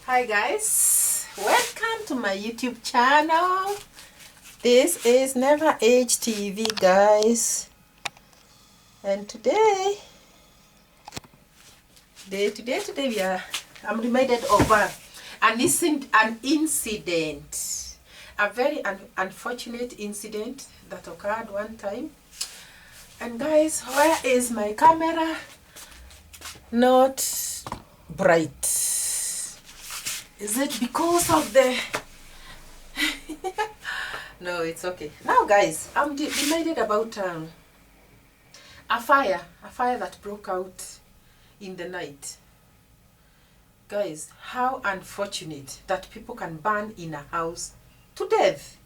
Hi guys, welcome to my YouTube channel. This is Never Age TV, guys, and today I'm reminded of an incident, a very unfortunate incident that occurred one time. And guys, where is my camera? Not bright. Is it because of the no, it's okay. Now guys, I'm reminded about a fire that broke out in the night. Guys, how unfortunate that people can burn in a house to death.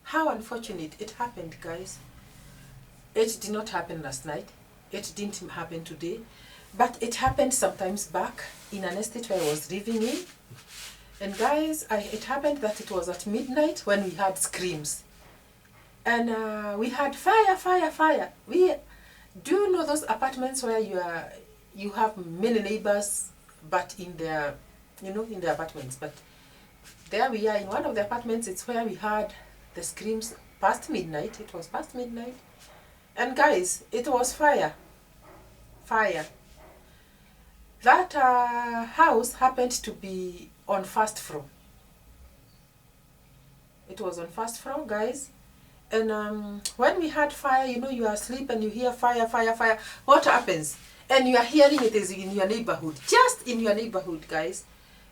How unfortunate it happened, guys. It did not happen last night. It didn't happen today. But it happened sometimes back in an estate where I was living in. And guys, it happened that it was at midnight when we had screams. And we had fire. Do you know those apartments where you have many neighbors, but in their, in the apartments. But there we are in one of the apartments. It's where we had the screams past midnight. It was past midnight. And guys, it was fire. That house happened to be on first floor. It was on first floor, guys. And when we had fire, you are asleep and you hear fire. What happens? And you are hearing it is in your neighborhood. Just in your neighborhood, guys.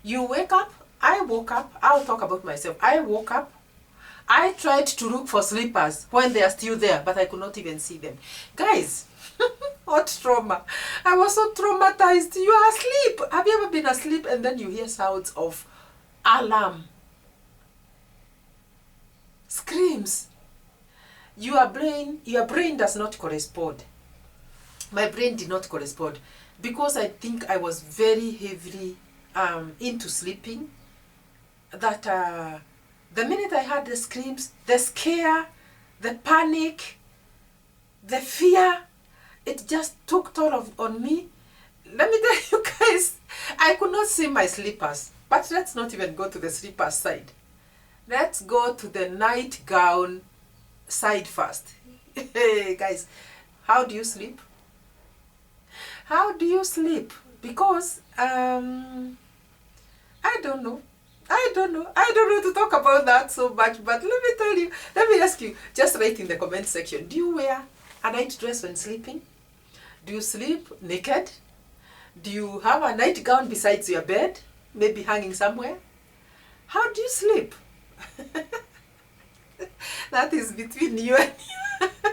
You wake up. I woke up. I'll talk about myself. I woke up. I tried to look for slippers when they are still there, but I could not even see them. Guys, what trauma. I was so traumatized. You are asleep. Have you ever been asleep and then you hear sounds of alarm? Screams. Your brain does not correspond. My brain did not correspond because I think I was very heavily into sleeping. That the minute I heard the screams, the scare, the panic, the fear, it just took toll on me. Let me tell you guys, I could not see my slippers. But let's not even go to the slippers side. Let's go to the nightgown side first. Hey guys, how do you sleep? How do you sleep? Because I don't know. I don't know to talk about that so much, but let me ask you, just write in the comment section, do you wear a night dress when sleeping? Do you sleep naked? Do you have a nightgown besides your bed, maybe hanging somewhere? How do you sleep? That is between you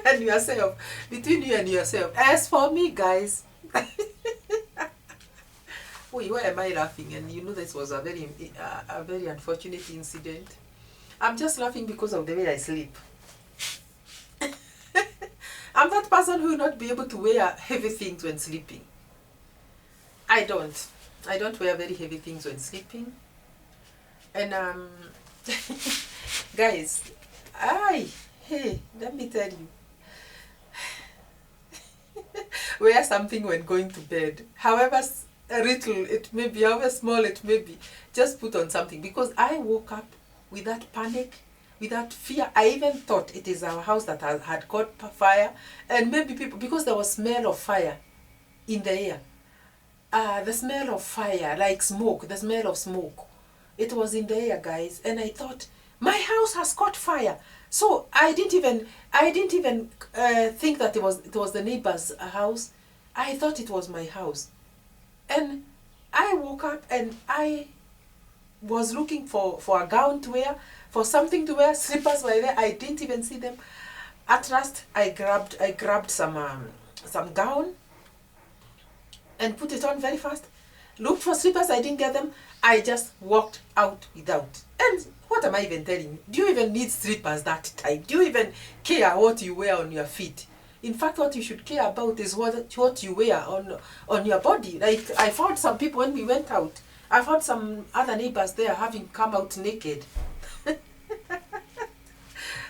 and yourself. Between you and yourself. As for me, guys, wait, why am I laughing? And this was a very unfortunate incident. I'm just laughing because of the way I sleep. I'm that person who will not be able to wear heavy things when sleeping. I don't wear very heavy things when sleeping. And guys, hey, let me tell you. Wear something when going to bed. However little it may be, however small it may be, just put on something. Because I woke up with that panic, with that fear. I even thought it is our house that had caught fire. And maybe people, because there was smell of fire in the air. The smell of fire, like smoke, the smell of smoke. It was in the air, guys. And I thought, my house has caught fire. So I didn't even think that it was the neighbor's house. I thought it was my house. And I woke up and I was looking for a gown to wear, for something to wear. Slippers were there. I didn't even see them. At last, I grabbed some gown and put it on very fast. Looked for slippers. I didn't get them. I just walked out without. And what am I even telling you? Do you even need slippers that time? Do you even care what you wear on your feet? In fact, what you should care about is what you wear on your body. Like, I found some people when we went out. I found some other neighbors there having come out naked.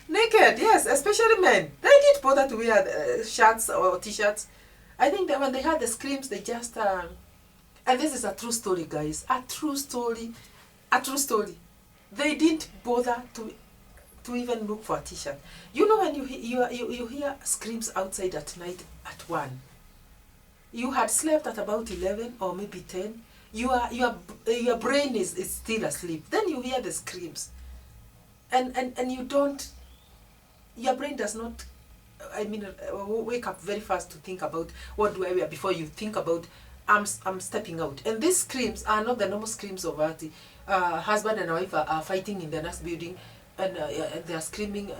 Naked, yes, especially men. They didn't bother to wear shirts or t-shirts. I think that when they heard the screams, they just And this is a true story, guys. A true story. A true story. They didn't bother to even look for a t-shirt. You know when you hear screams outside at night at 1. You had slept at about 11 or maybe 10. Your brain is still asleep. Then you hear the screams. And you don't, your brain does not, wake up very fast to think about what do I wear before you think about I'm stepping out. And these screams are not the normal screams of husband and wife are fighting in the next building, and they are screaming.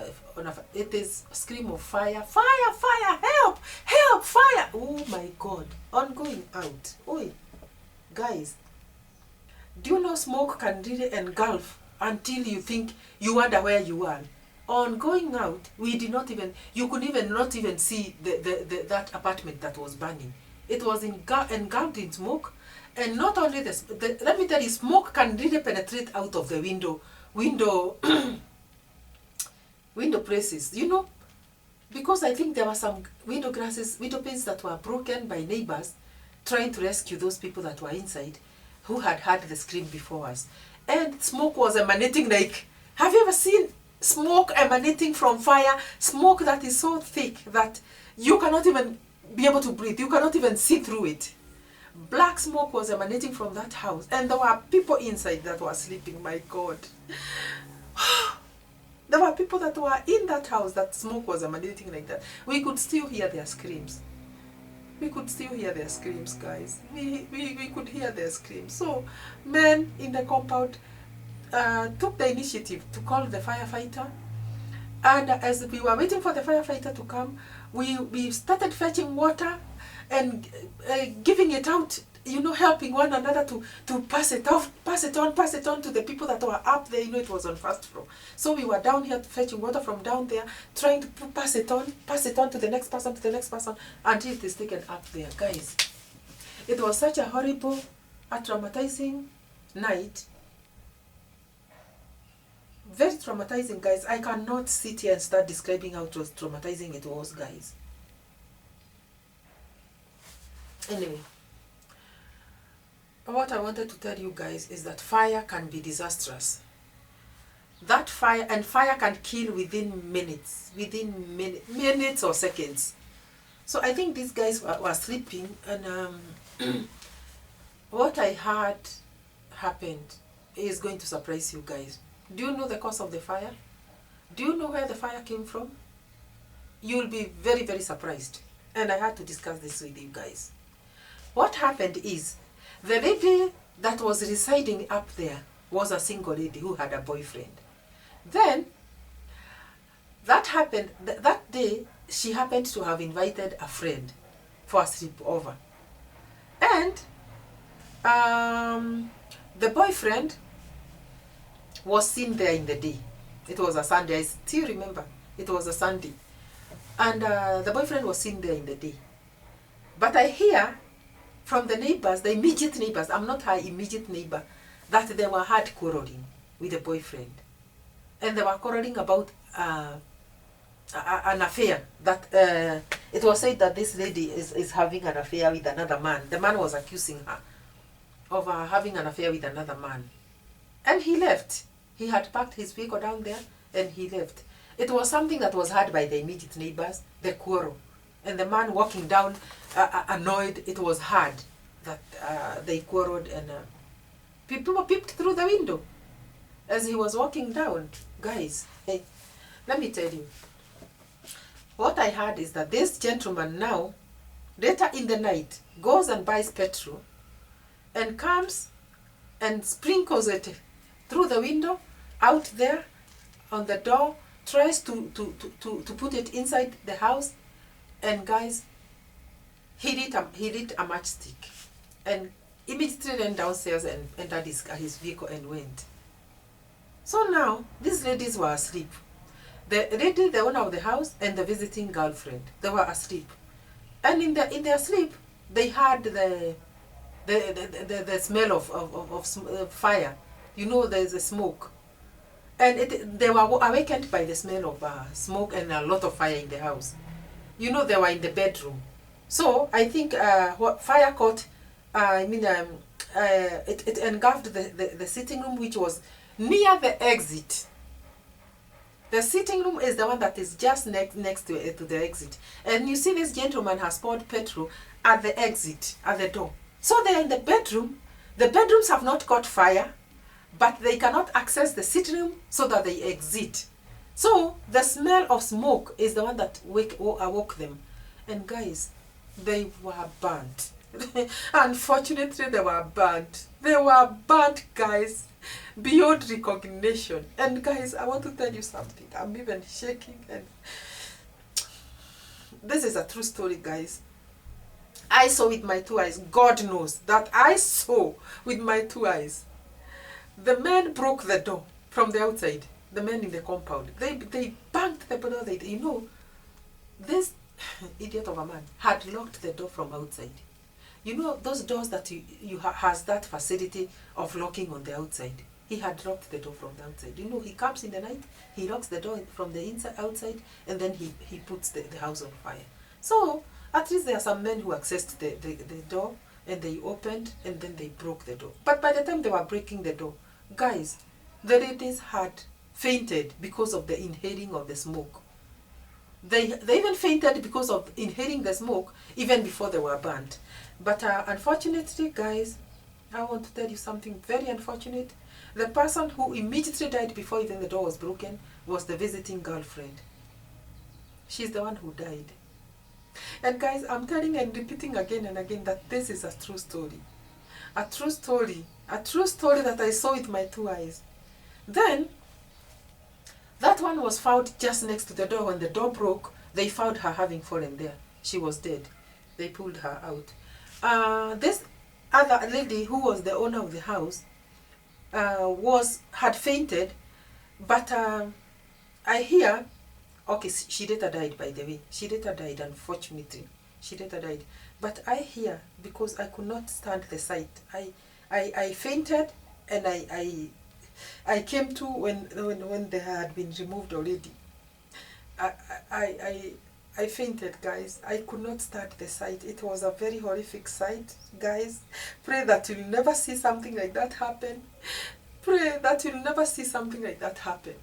It is a scream of fire, fire, fire, help, help, fire. Oh my God, ongoing out. Oi, guys, do you know smoke can really engulf until you think you wonder where you are? On going out, we did not even, you could even not even see that apartment that was burning. It was engulfed in smoke. And not only this, let me tell you, smoke can really penetrate out of the window places, you know, because I think there were some window panes that were broken by neighbors trying to rescue those people that were inside who had heard the scream before us. And smoke was emanating like, have you ever seen smoke emanating from fire? Smoke that is so thick that you cannot even be able to breathe. You cannot even see through it. Black smoke was emanating from that house. And there were people inside that were sleeping. My God. There were people that were in that house that smoke was emanating like that. We could still hear their screams. We could still hear their screams, guys. We could hear their screams. So, men in the compound took the initiative to call the firefighter. And as we were waiting for the firefighter to come, we started fetching water and giving it out, you know, helping one another to pass it on to the people that were up there. You know, it was on first floor. So we were down here fetching water from down there, trying to pass it on to the next person, until it is taken up there. Guys, it was such a horrible, a traumatizing night. Very traumatizing, guys. I cannot sit here and start describing how traumatizing it was, guys. Anyway, what I wanted to tell you guys is that fire can be disastrous. That fire can kill within minutes or seconds. So I think these guys were sleeping, and what I heard happened is going to surprise you guys. Do you know the cause of the fire? Do you know where the fire came from? You'll be very, very surprised. And I had to discuss this with you guys. What happened is, the lady that was residing up there was a single lady who had a boyfriend. Then, that happened, that day, she happened to have invited a friend for a sleepover. And the boyfriend was seen there in the day. It was a Sunday. I still remember. It was a Sunday. And the boyfriend was seen there in the day. But I hear from the neighbors, the immediate neighbors, I'm not her immediate neighbor, that they were hard quarreling with the boyfriend. And they were quarreling about an affair. That it was said that this lady is having an affair with another man. The man was accusing her of having an affair with another man. And he left. He had parked his vehicle down there and he left. It was something that was heard by the immediate neighbors, the quarrel. And the man walking down, annoyed, it was heard that they quarreled, and people peeped through the window as he was walking down. Guys, hey, let me tell you. What I heard is that this gentleman now, later in the night, goes and buys petrol and comes and sprinkles it through the window, out there, on the door, tries to put it inside the house. And guys, he lit a matchstick and immediately ran downstairs and entered his vehicle and went. So now, these ladies were asleep. The lady, the owner of the house, and the visiting girlfriend, they were asleep. And in their sleep, they heard the smell of fire. You know, there's a smoke. And they were awakened by the smell of smoke and a lot of fire in the house. You know, they were in the bedroom. So I think what fire caught it engulfed the sitting room, which was near the exit. The sitting room is the one that is just next to the exit. And you see this gentleman has poured petrol at the exit, at the door. So they're in the bedroom. The bedrooms have not caught fire, but they cannot access the sitting room so that they exit. So the smell of smoke is the one that awoke them. And guys, they were burnt. Unfortunately, they were burnt. They were burnt, guys, beyond recognition. And guys, I want to tell you something. I'm even shaking. And this is a true story, guys. I saw with my 2 eyes. God knows that I saw with my 2 eyes. The men broke the door from the outside. The men in the compound. They banged the door. You know, this idiot of a man had locked the door from outside. You know those doors that has that facility of locking on the outside. He had locked the door from the outside. You know, he comes in the night, he locks the door from the inside outside, and then he puts the house on fire. So at least there are some men who accessed the door, and they opened, and then they broke the door. But by the time they were breaking the door, guys, the ladies had fainted because of the inhaling of the smoke. They even fainted because of inhaling the smoke even before they were burnt. But unfortunately, guys, I want to tell you something very unfortunate. The person who immediately died before even the door was broken was the visiting girlfriend. She's the one who died. And guys, I'm telling and repeating again and again that this is a true story. A true story. A true story that I saw with my 2 eyes. Then, that one was found just next to the door. When the door broke, they found her having fallen there. She was dead. They pulled her out. This other lady who was the owner of the house had fainted, but I hear, okay, she later died, by the way. She later died, unfortunately. She later died. But I hear, because I could not stand the sight, I fainted, and I came to when they had been removed already. I fainted, guys. I could not stand the sight. It was a very horrific sight, guys. Pray that you'll never see something like that happen. Pray that you'll never see something like that happen.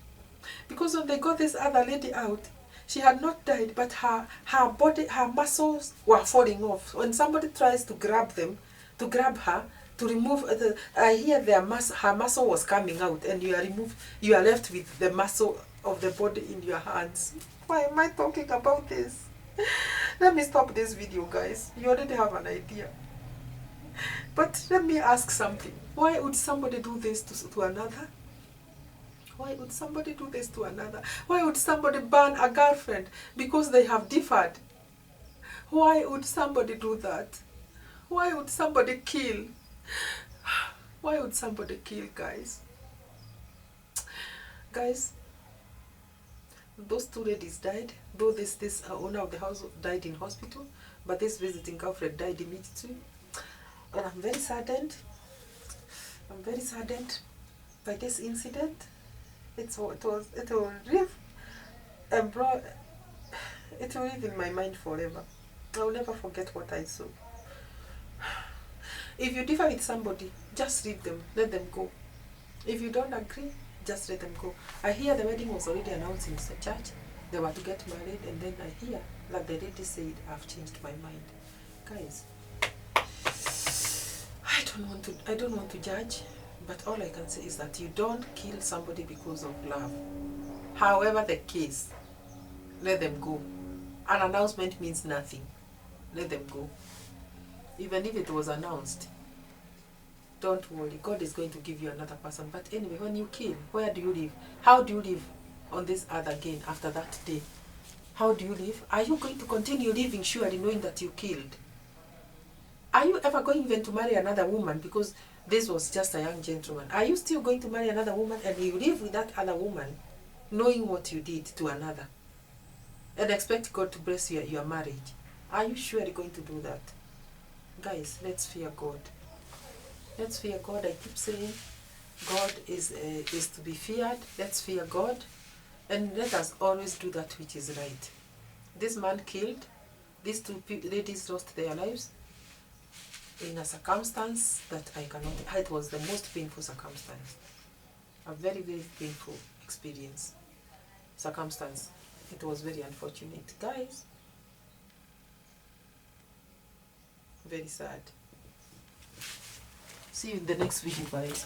Because when they got this other lady out, she had not died, but her body, her muscles were falling off. When somebody tries to grab them, to grab her, to remove, I hear her muscle was coming out, and you are left with the muscle of the body in your hands. Why am I talking about this? Let me stop this video, guys. You already have an idea. But let me ask something. Why would somebody do this to another? Why would somebody do this to another? Why would somebody burn a girlfriend because they have differed? Why would somebody do that? Why would somebody kill? Why would somebody kill, guys? Guys, those 2 ladies died. Though this owner of the house died in hospital, but this visiting girlfriend died immediately. And I'm very saddened. I'm very saddened by this incident. It will live in my mind forever. I will never forget what I saw. If you differ with somebody, just leave them, let them go. If you don't agree, just let them go. I hear the wedding was already announced in the church. They were to get married, and then I hear that the lady said, "I've changed my mind." Guys, I don't want to judge, but all I can say is that you don't kill somebody because of love. However the case, let them go. An announcement means nothing. Let them go. Even if it was announced, don't worry. God is going to give you another person. But anyway, when you kill, where do you live? How do you live on this earth again after that day? How do you live? Are you going to continue living surely knowing that you killed? Are you ever going even to marry another woman? Because this was just a young gentleman. Are you still going to marry another woman and you live with that other woman knowing what you did to another and expect God to bless your marriage? Are you surely going to do that? Guys, let's fear God. Let's fear God. I keep saying God is to be feared. Let's fear God. And let us always do that which is right. This man killed. These 2 ladies lost their lives. in a circumstance that I cannot. It was the most painful circumstance. A very, very painful experience. Circumstance. It was very unfortunate. Guys, very sad. See you in the next video, guys.